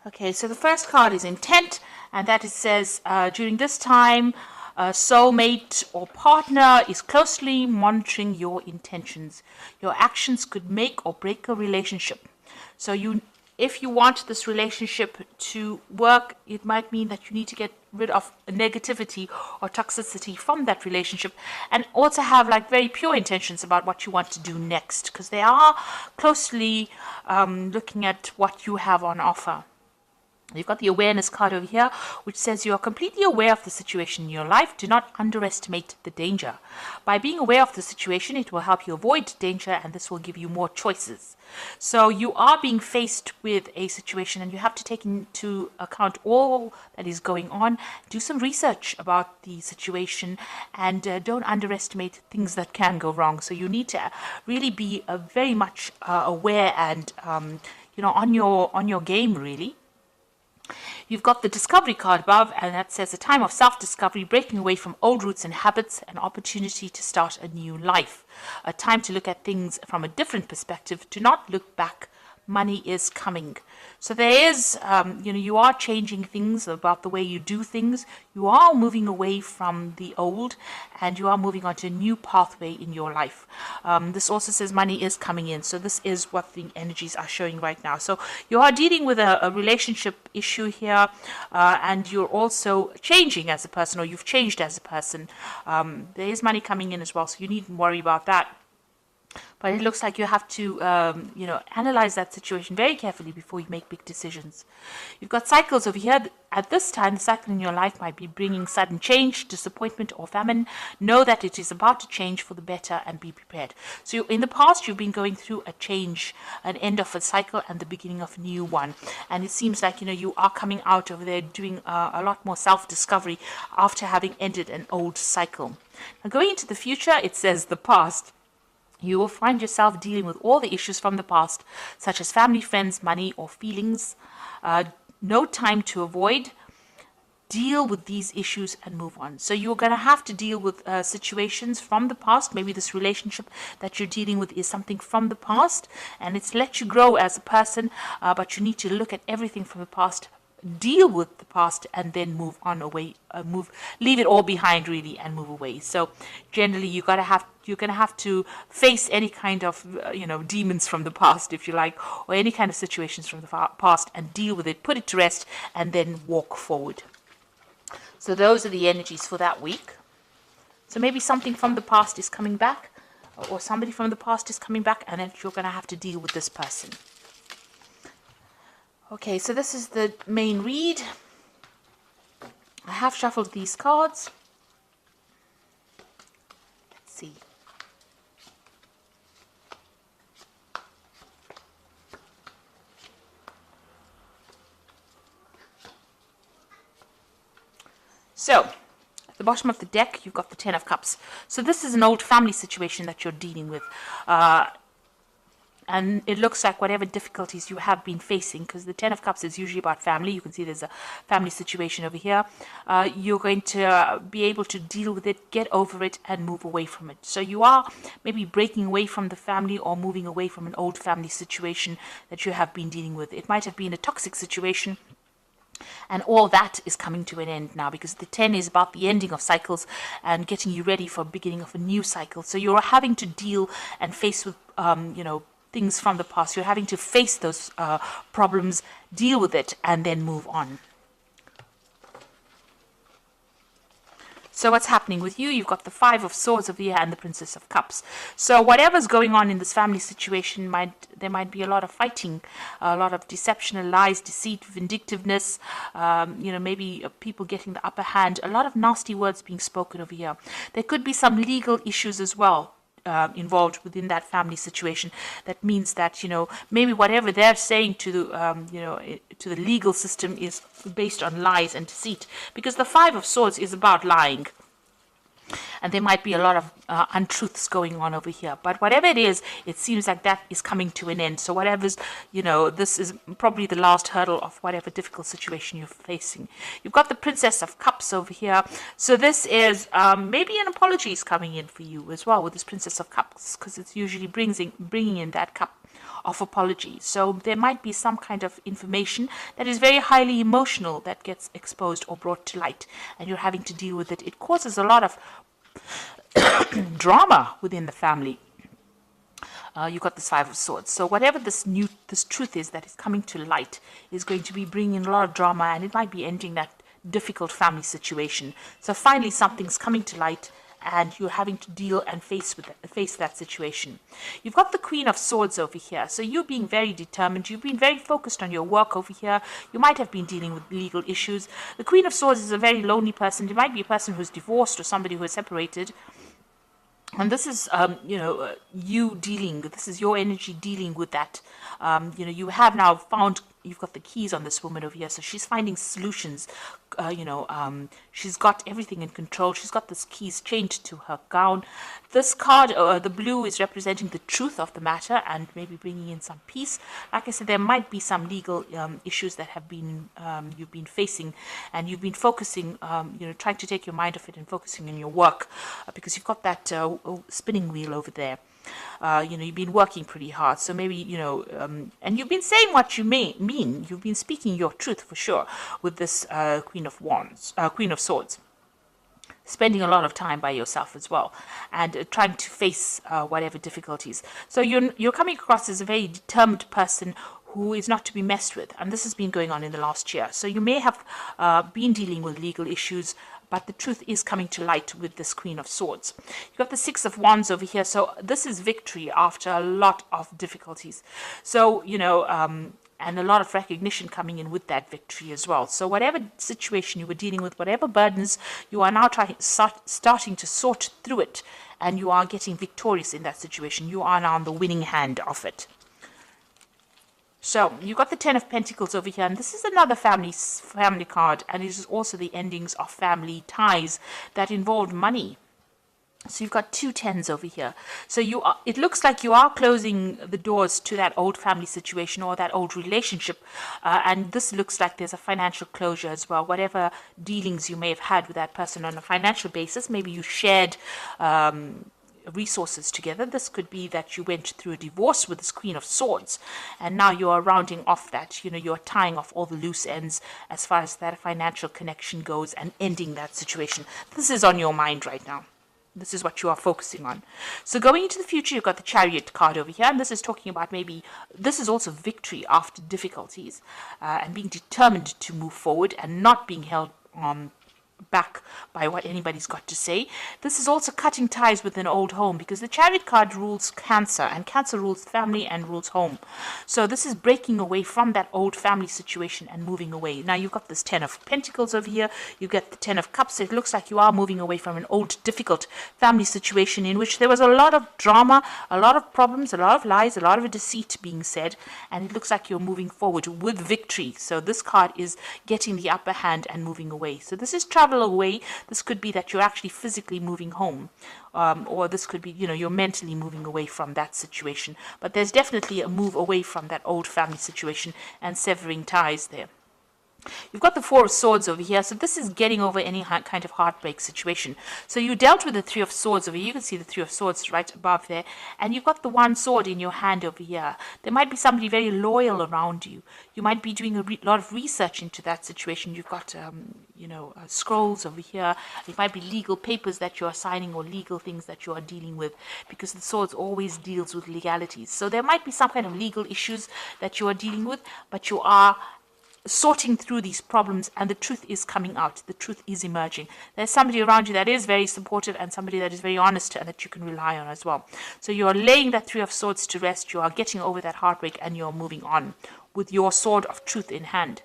Okay, so the first card is intent, and that it says during this time, a soulmate or partner is closely monitoring your intentions. Your actions could make or break a relationship. So if you want this relationship to work, it might mean that you need to get rid of negativity or toxicity from that relationship, and also have like very pure intentions about what you want to do next, because they are closely looking at what you have on offer. You've got the awareness card over here, which says you are completely aware of the situation in your life. Do not underestimate the danger. By being aware of the situation, it will help you avoid danger, and this will give you more choices. So you are being faced with a situation, and you have to take into account all that is going on. Do some research about the situation, and don't underestimate things that can go wrong. So you need to really be very much aware and on your game, really. You've got the discovery card above, and that says a time of self-discovery, breaking away from old roots and habits, an opportunity to start a new life. A time to look at things from a different perspective. Do not look back. Money is coming. So there is, you are changing things about the way you do things. You are moving away from the old, and you are moving on to a new pathway in your life. This also says money is coming in. So this is what the energies are showing right now. So you are dealing with a relationship issue here, and you're also changing as a person, or you've changed as a person. There is money coming in as well, so you needn't worry about that. But it looks like you have to, analyze that situation very carefully before you make big decisions. You've got cycles over here. At this time, the cycle in your life might be bringing sudden change, disappointment, or famine. Know that it is about to change for the better, and be prepared. So in the past, you've been going through a change, an end of a cycle and the beginning of a new one. And it seems like, you are coming out over there doing a lot more self-discovery after having ended an old cycle. Now, going into the future, it says the past. You will find yourself dealing with all the issues from the past, such as family, friends, money, or feelings. No time to avoid. Deal with these issues and move on. So you're going to have to deal with situations from the past. Maybe this relationship that you're dealing with is something from the past, and it's let you grow as a person, but you need to look at everything from the past, deal with the past, and then move on away, leave it all behind really, and move away. So generally you're going to have to face any kind of demons from the past, if you like, or any kind of situations from the past, and deal with it, put it to rest, and then walk forward. So those are the energies for that week. So maybe something from the past is coming back, or somebody from the past is coming back, and then you're going to have to deal with this person. Okay, so this is the main read. I have shuffled these cards. Let's see. So, at the bottom of the deck, you've got the Ten of Cups. So this is an old family situation that you're dealing with. And it looks like whatever difficulties you have been facing, because the Ten of Cups is usually about family. You can see there's a family situation over here. You're going to be able to deal with it, get over it, and move away from it. So you are maybe breaking away from the family, or moving away from an old family situation that you have been dealing with. It might have been a toxic situation, and all that is coming to an end now, because the 10 is about the ending of cycles and getting you ready for the beginning of a new cycle. So you're having to deal and face with, things from the past. You're having to face those problems, deal with it, and then move on. So what's happening with you? You've got the Five of Swords over here and the Princess of Cups. So whatever's going on in this family situation, there might be a lot of fighting, a lot of deception, lies, deceit, vindictiveness, maybe people getting the upper hand, a lot of nasty words being spoken over here. There could be some legal issues as well involved within that family situation. That means that maybe whatever they're saying to the legal system is based on lies and deceit, because the Five of Swords is about lying, and there might be a lot of untruths going on over here. But whatever it is, it seems like that is coming to an end. So whatever's, this is probably the last hurdle of whatever difficult situation you're facing. You've got the Princess of Cups over here. So this is maybe an apology is coming in for you as well with this Princess of Cups, because it's usually bringing in that cup of apology. So there might be some kind of information that is very highly emotional that gets exposed or brought to light, and you're having to deal with it. It causes a lot of drama within the family. You've got this Five of Swords. So whatever this truth is that is coming to light is going to be bringing a lot of drama, and it might be ending that difficult family situation. So finally something's coming to light, and you're having to deal and face that situation. You've got the Queen of Swords over here. So you're being very determined. You've been very focused on your work over here. You might have been dealing with legal issues. The Queen of Swords is a very lonely person. It might be a person who's divorced or somebody who is separated. And this is, you dealing, this is your energy dealing with that. You have now found, you've got the keys on this woman over here. So she's finding solutions. She's got everything in control. She's got this keys chained to her gown. This card, the blue, is representing the truth of the matter and maybe bringing in some peace. Like I said, there might be some legal issues that have been you've been facing, and you've been focusing, trying to take your mind off it and focusing on your work, because you've got that spinning wheel over there. You've been working pretty hard, so maybe, and you've been saying what you mean. You've been speaking your truth for sure with this Queen of Swords. Spending a lot of time by yourself as well, and trying to face whatever difficulties. So you're coming across as a very determined person who is not to be messed with, and this has been going on in the last year. So you may have been dealing with legal issues, but the truth is coming to light with this Queen of Swords. You've got the Six of Wands over here. So this is victory after a lot of difficulties. So, and a lot of recognition coming in with that victory as well. So whatever situation you were dealing with, whatever burdens, you are now starting to sort through it, and you are getting victorious in that situation. You are now on the winning hand of it. So you've got the Ten of Pentacles over here, and this is another family card, and it is also the endings of family ties that involve money. So you've got two tens over here. So it looks like you are closing the doors to that old family situation or that old relationship, and this looks like there's a financial closure as well. Whatever dealings you may have had with that person on a financial basis, maybe you shared resources together. This could be that you went through a divorce with this Queen of Swords, and now you are rounding off that, you're tying off all the loose ends as far as that financial connection goes and ending that situation. This is on your mind right now. This is what you are focusing on. So going into the future, you've got the Chariot card over here, and this is talking about maybe, this is also victory after difficulties, and being determined to move forward and not being held back by what anybody's got to say. This is also cutting ties with an old home, because the Chariot card rules Cancer, and Cancer rules family and rules home. So this is breaking away from that old family situation and moving away. Now you've got this Ten of Pentacles over here. You get the Ten of Cups. It looks like you are moving away from an old difficult family situation in which there was a lot of drama, a lot of problems, a lot of lies, a lot of deceit being said, and it looks like you're moving forward with victory. So this card is getting the upper hand and moving away. So this is travel away. This could be that you're actually physically moving home, or this could be, you're mentally moving away from that situation. But there's definitely a move away from that old family situation and severing ties there. You've got the Four of Swords over here. So this is getting over any kind of heartbreak situation. So you dealt with the Three of Swords over here. You can see the Three of Swords right above there. And you've got the one sword in your hand over here. There might be somebody very loyal around you. You might be doing a lot of research into that situation. You've got, scrolls over here. It might be legal papers that you are signing or legal things that you are dealing with, because the swords always deals with legalities. So there might be some kind of legal issues that you are dealing with, but you are sorting through these problems, and the truth is coming out. The truth is emerging. There's somebody around you that is very supportive, and somebody that is very honest and that you can rely on as well. So you are laying that Three of Swords to rest. You are getting over that heartbreak, and you're moving on with your sword of truth in hand.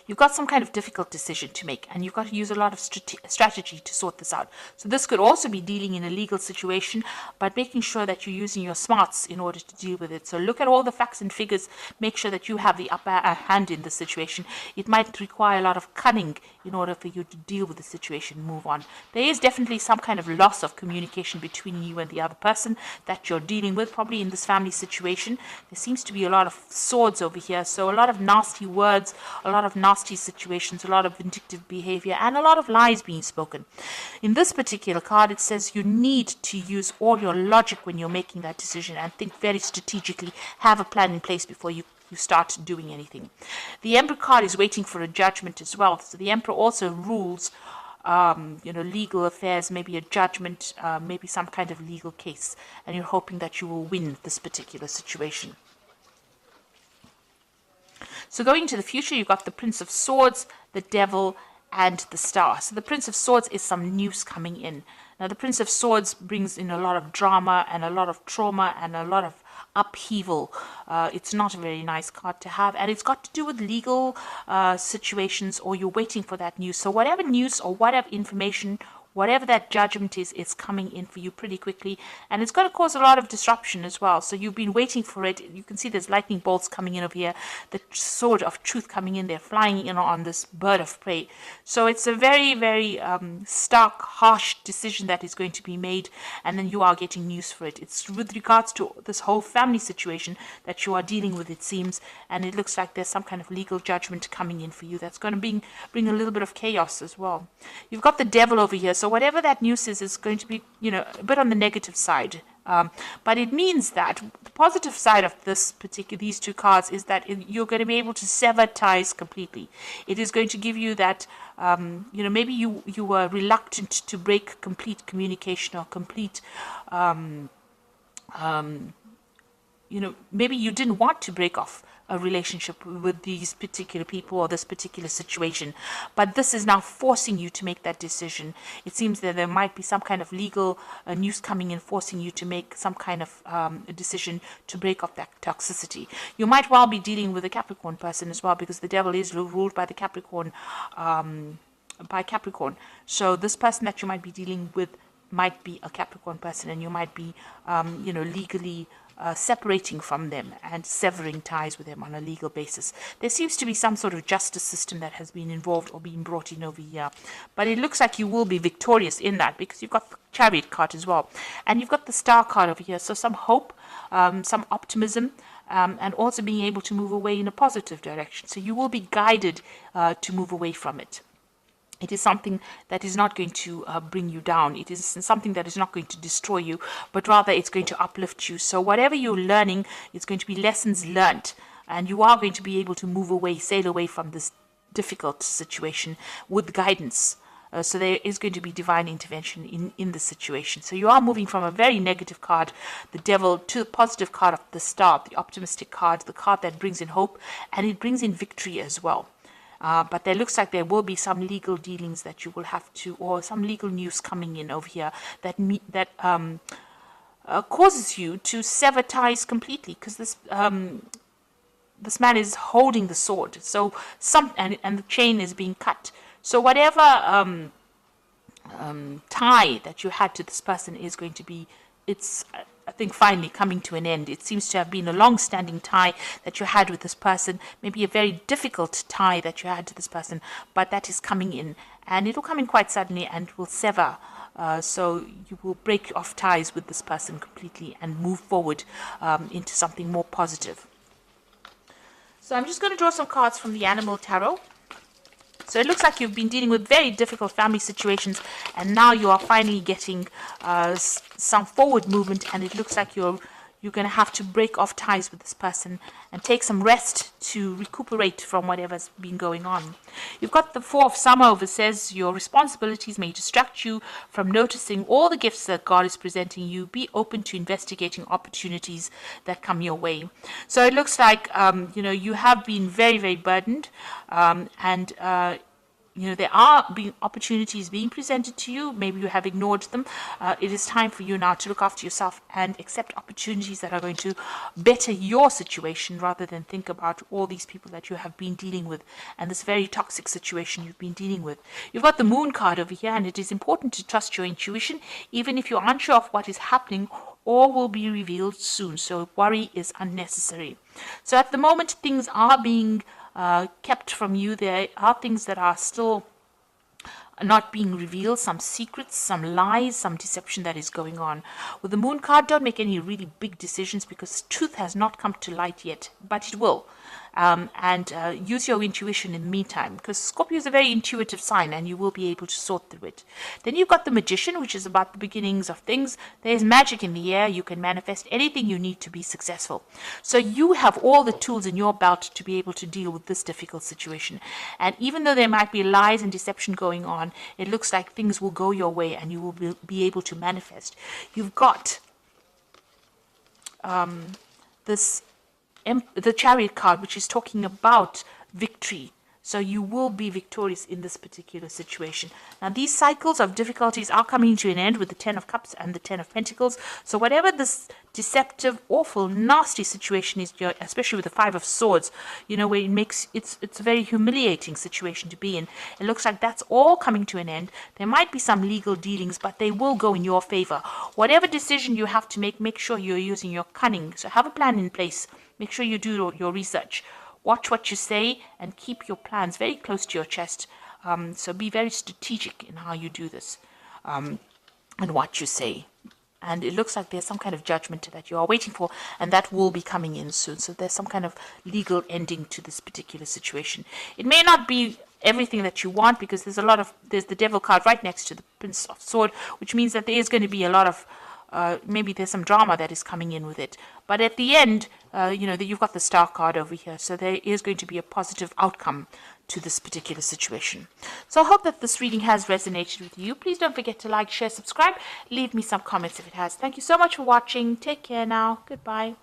You've got some kind of difficult decision to make, and you've got to use a lot of strategy to sort this out. So this could also be dealing in a legal situation, but making sure that you're using your smarts in order to deal with it. So look at all the facts and figures, make sure that you have the upper hand in the situation. It might require a lot of cunning in order for you to deal with the situation, move on. There is definitely some kind of loss of communication between you and the other person that you're dealing with, probably in this family situation. There seems to be a lot of swords over here, so a lot of nasty words, a lot lot of nasty situations, a lot of vindictive behavior, and a lot of lies being spoken. In this particular card, it says you need to use all your logic when you're making that decision and think very strategically, have a plan in place before you start doing anything. The Emperor card is waiting for a judgment as well. So the Emperor also rules legal affairs, maybe a judgment, maybe some kind of legal case, and you're hoping that you will win this particular situation. So going into the future, you've got the Prince of Swords, the Devil, and the Star. So the Prince of Swords is some news coming in. Now the Prince of Swords brings in a lot of drama and a lot of trauma and a lot of upheaval. It's not a very nice card to have, and it's got to do with legal situations, or you're waiting for that news. So whatever news or whatever information, whatever that judgment is coming in for you pretty quickly, and it's going to cause a lot of disruption as well. So you've been waiting for it. You can see there's lightning bolts coming in over here, the sword of truth coming in there, flying in on this bird of prey. So it's a very, very stark, harsh decision that is going to be made, and then you are getting news for it. It's with regards to this whole family situation that you are dealing with, it seems, and it looks like there's some kind of legal judgment coming in for you that's going to bring a little bit of chaos as well. You've got the Devil over here. So whatever that news is going to be, a bit on the negative side. But it means that the positive side of these two cards is that you're going to be able to sever ties completely. It is going to give you that, maybe you were reluctant to break complete communication or complete, maybe you didn't want to break off a relationship with these particular people or this particular situation, but this is now forcing you to make that decision. It seems that there might be some kind of legal news coming in, forcing you to make some kind of a decision to break off that toxicity. You might well be dealing with a Capricorn person as well, because the Devil is ruled by the Capricorn, So this person that you might be dealing with might be a Capricorn person, and you might be, legally separating from them and severing ties with them on a legal basis. There seems to be some sort of justice system that has been involved or been brought in over here, but it looks like you will be victorious in that, because you've got the Chariot card as well, and you've got the Star card over here. So some hope, some optimism, and also being able to move away in a positive direction. So you will be guided to move away from it. It is something that is not going to bring you down. It is something that is not going to destroy you, but rather it's going to uplift you. So whatever you're learning, it's going to be lessons learned, and you are going to be able to move away, sail away from this difficult situation with guidance. So there is going to be divine intervention in the situation. So you are moving from a very negative card, the Devil, to the positive card of the Star, the optimistic card, the card that brings in hope, and it brings in victory as well. But there looks like there will be some legal dealings that you will have to, or some legal news coming in over here that causes you to sever ties completely, because this man is holding the sword. So and the chain is being cut. So whatever tie that you had to this person is going to be, I think, finally coming to an end. It seems to have been a long-standing tie that you had with this person, maybe a very difficult tie that you had to this person, but that is coming in, and it will come in quite suddenly and will sever. So you will break off ties with this person completely and move forward into something more positive. So I'm just going to draw some cards from the Animal Tarot. So it looks like you've been dealing with very difficult family situations, and now you are finally getting some forward movement, and it looks like you're going to have to break off ties with this person and take some rest to recuperate from whatever's been going on. You've got the Four of Summer over, says your responsibilities may distract you from noticing all the gifts that God is presenting you. Be open to investigating opportunities that come your way. So it looks like you have been very, very burdened, and there are opportunities being presented to you. Maybe you have ignored them. It is time for you now to look after yourself and accept opportunities that are going to better your situation, rather than think about all these people that you have been dealing with and this very toxic situation you've been dealing with. You've got the Moon card over here, and it is important to trust your intuition, even if you're unsure of what is happening or will be revealed soon. So worry is unnecessary. So at the moment, things are being kept from you. There are things that are still not being revealed, some secrets, some lies, some deception that is going on. With the Moon card, don't make any really big decisions, because truth has not come to light yet, but it will. and use your intuition in the meantime, because Scorpio is a very intuitive sign and you will be able to sort through it. Then you've got the Magician, which is about the beginnings of things. There's magic in the air. You can manifest anything you need to be successful. So you have all the tools in your belt to be able to deal with this difficult situation. And even though there might be lies and deception going on, it looks like things will go your way and you will be able to manifest. You've got the Chariot card, which is talking about victory. So you will be victorious in this particular situation. Now, these cycles of difficulties are coming to an end with the Ten of Cups and the Ten of Pentacles. So whatever this deceptive, awful, nasty situation is, especially with the Five of Swords, you know, where it's a very humiliating situation to be in. It looks like that's all coming to an end. There might be some legal dealings, but they will go in your favor. Whatever decision you have to make sure you're using your cunning. So have a plan in place. Make sure you do your research. Watch what you say and keep your plans very close to your chest. So be very strategic in how you do this and what you say. And it looks like there's some kind of judgment that you are waiting for, and that will be coming in soon. So there's some kind of legal ending to this particular situation. It may not be everything that you want, because there's the Devil card right next to the Prince of Sword, which means that there is going to be a lot of maybe there's some drama that is coming in with it. But at the end, you've got the Star card over here. So there is going to be a positive outcome to this particular situation. So I hope that this reading has resonated with you. Please don't forget to like, share, subscribe. Leave me some comments if it has. Thank you so much for watching. Take care now. Goodbye.